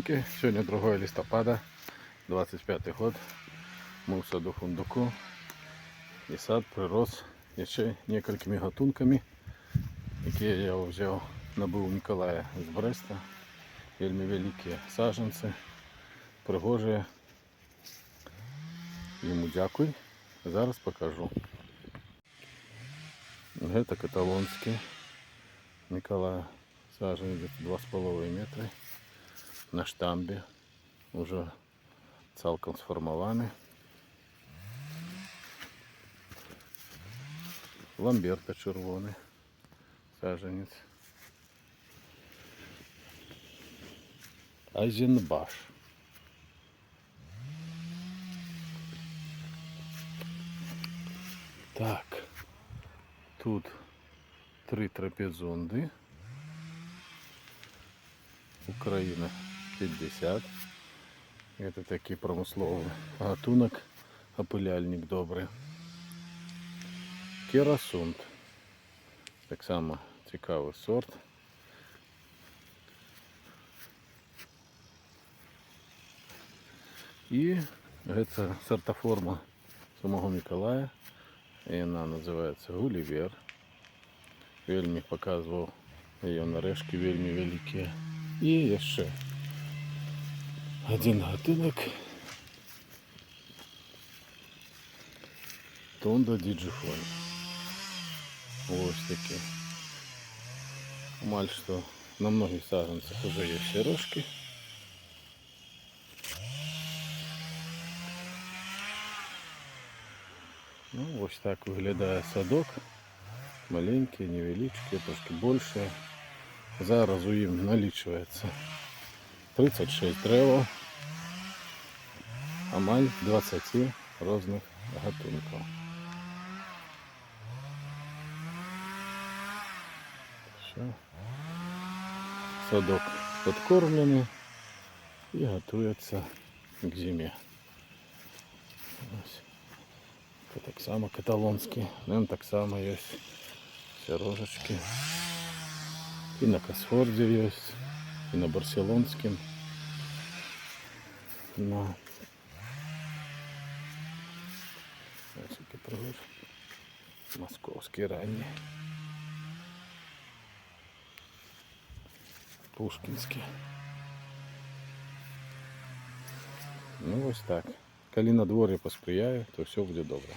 Сегодня 2 листопада, 25 год. Мы в саду фундуку. І сад прирос ще несколькими гатунками, які я взяв, набув у Ніколая з Бреста. Вельми великі саджанці, пригожі. Йому дякую. Зараз покажу. Это каталонський Ніколая. Саджанець 2,5 метри. На штамбі. Уже цілком сформований. Ламберта червоний саджанець. Айзенбаш. Так, тут 3 трапезунди. Украина 50. Это такий промисловий гатунок, опиляльник добрий. Керасунд. Так само цікавий сорт. І це сортоформа самого Миколая. І вона називається Гулівер. Вельми показував її нарешки, вельми великі. І ще один гатунок. Тондо Діджифон. Ось такі. Маль що на многих саджанцях вже є сірошки. Ну, ось так виглядає садок. Маленький, невеличкий, трошки більше. Зараз у їм налічується 36 дерев, а маль 20 різних гатунків. Все. Садок підкормлений і готується к зимі. Ось. Це так само каталонський, ним так само є сірожечки. І на Косфорді є, і на Барселонському. На московський ранній. Пушкінський. Ну ось так. Коли на дворі посприяє, то все буде добре.